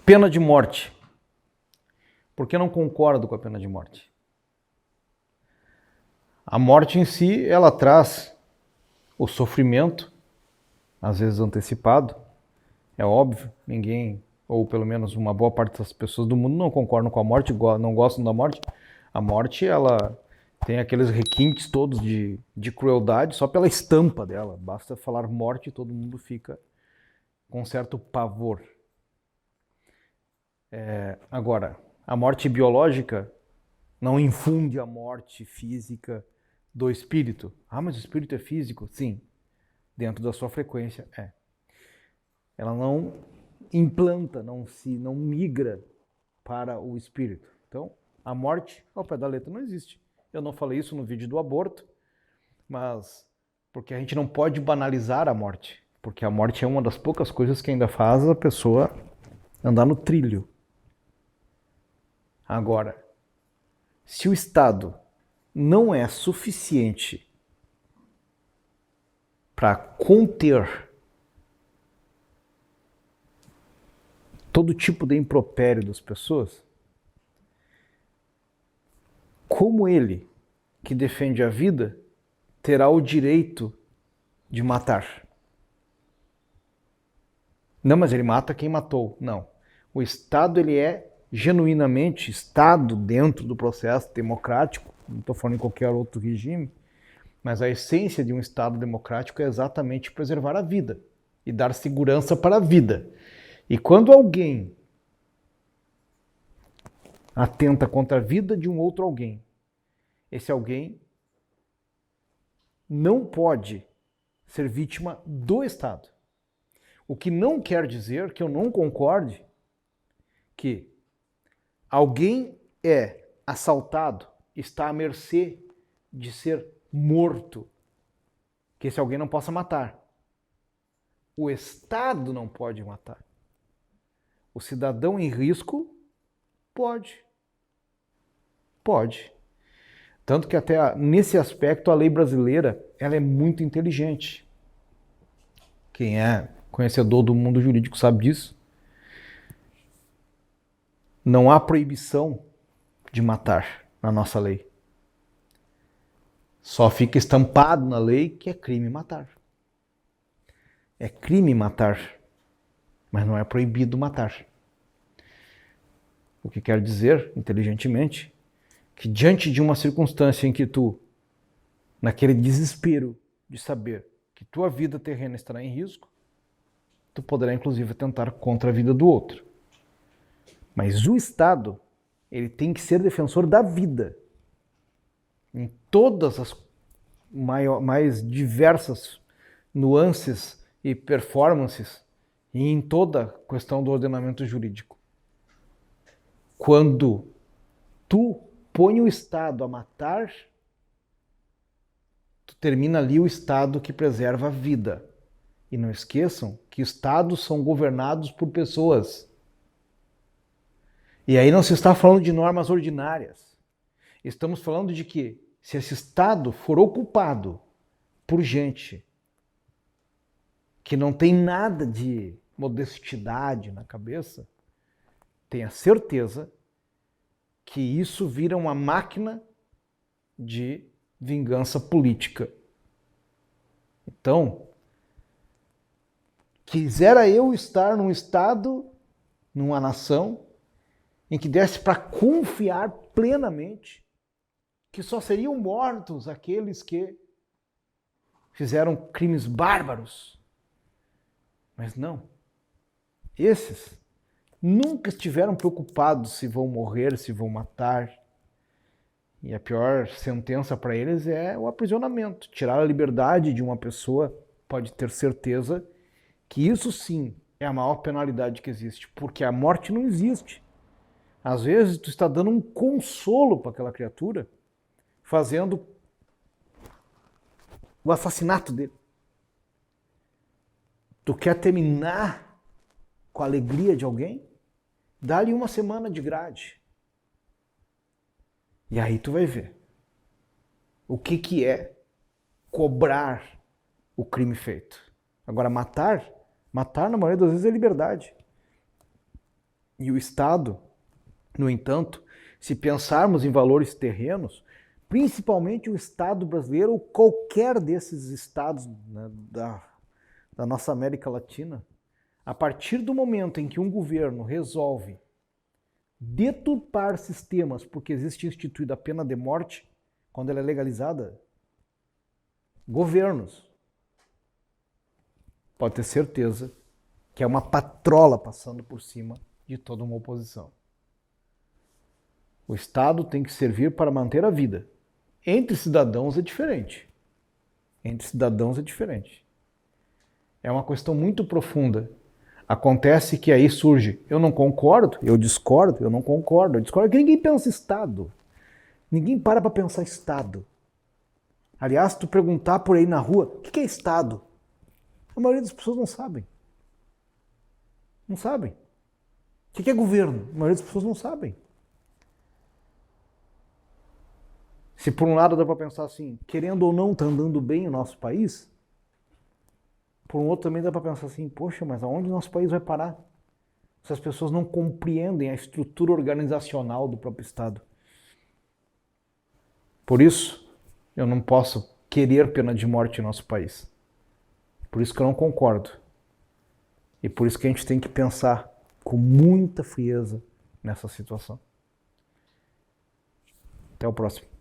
Pena de morte. Por que eu não concordo com a pena de morte? A morte em si, ela traz o sofrimento, às vezes antecipado, é óbvio, ninguém, ou pelo menos uma boa parte das pessoas do mundo não concordam com a morte, não gostam da morte. A morte, ela tem aqueles requintes todos de crueldade só pela estampa dela. Basta falar morte e todo mundo fica com certo pavor. Agora, a morte biológica não infunde a morte física do espírito. Ah, mas o espírito é físico? Sim, dentro da sua frequência é. Ela não implanta, não migra para o espírito. Então, a morte, ao pé da letra, não existe. Eu não falei isso no vídeo do aborto, mas porque a gente não pode banalizar a morte, porque a morte é uma das poucas coisas que ainda faz a pessoa andar no trilho. Agora, se o Estado não é suficiente para conter todo tipo de impropério das pessoas, como ele, que defende a vida, terá o direito de matar? Não, mas ele mata quem matou. Não. O Estado, ele é genuinamente Estado dentro do processo democrático, não estou falando em qualquer outro regime, mas a essência de um Estado democrático é exatamente preservar a vida e dar segurança para a vida. E quando alguém atenta contra a vida de um outro alguém, esse alguém não pode ser vítima do Estado. O que não quer dizer que eu não concorde que alguém é assaltado, está à mercê de ser morto, que esse alguém não possa matar. O Estado não pode matar. O cidadão em risco pode. Pode. Tanto que até nesse aspecto a lei brasileira ela é muito inteligente. Quem é conhecedor do mundo jurídico sabe disso. Não há proibição de matar na nossa lei. Só fica estampado na lei que é crime matar. É crime matar, mas não é proibido matar. O que quer dizer, inteligentemente, que diante de uma circunstância em que tu, naquele desespero de saber que tua vida terrena estará em risco, tu poderá inclusive atentar contra a vida do outro. Mas o Estado, ele tem que ser defensor da vida. Em todas as mais diversas nuances e performances, e em toda a questão do ordenamento jurídico. Quando tu põe o Estado a matar, tu termina ali o Estado que preserva a vida. E não esqueçam que Estados são governados por pessoas. E aí não se está falando de normas ordinárias. Estamos falando de que, se esse Estado for ocupado por gente que não tem nada de modestidade na cabeça, tenha certeza que isso vira uma máquina de vingança política. Então, quisera eu estar num Estado, numa nação, em que desse para confiar plenamente que só seriam mortos aqueles que fizeram crimes bárbaros. Mas não. Esses nunca estiveram preocupados se vão morrer, se vão matar. E a pior sentença para eles é o aprisionamento. Tirar a liberdade de uma pessoa, pode ter certeza que isso sim é a maior penalidade que existe, porque a morte não existe. Às vezes tu está dando um consolo para aquela criatura, fazendo o assassinato dele. Tu quer terminar com a alegria de alguém? Dá-lhe uma semana de grade. E aí tu vai ver o que é cobrar o crime feito. Agora, matar na maioria das vezes é liberdade. E o Estado, no entanto, se pensarmos em valores terrenos, principalmente o Estado brasileiro ou qualquer desses estados, né, da nossa América Latina, a partir do momento em que um governo resolve deturpar sistemas, porque existe instituída a pena de morte, quando ela é legalizada, governos, pode ter certeza que é uma patrola passando por cima de toda uma oposição. O Estado tem que servir para manter a vida. Entre cidadãos é diferente. Entre cidadãos é diferente. É uma questão muito profunda. Acontece que aí surge, eu não concordo, eu discordo, eu não concordo, eu discordo, que ninguém pensa Estado. Ninguém para pensar Estado. Aliás, se tu perguntar por aí na rua, o que é Estado? A maioria das pessoas não sabem. Não sabem. O que é governo? A maioria das pessoas não sabem. Se por um lado dá para pensar assim, querendo ou não, está andando bem o nosso país, por um outro também dá para pensar assim, poxa, mas aonde o nosso país vai parar? Se as pessoas não compreendem a estrutura organizacional do próprio Estado. Por isso, eu não posso querer pena de morte em nosso país. Por isso que eu não concordo. E por isso que a gente tem que pensar com muita frieza nessa situação. Até o próximo.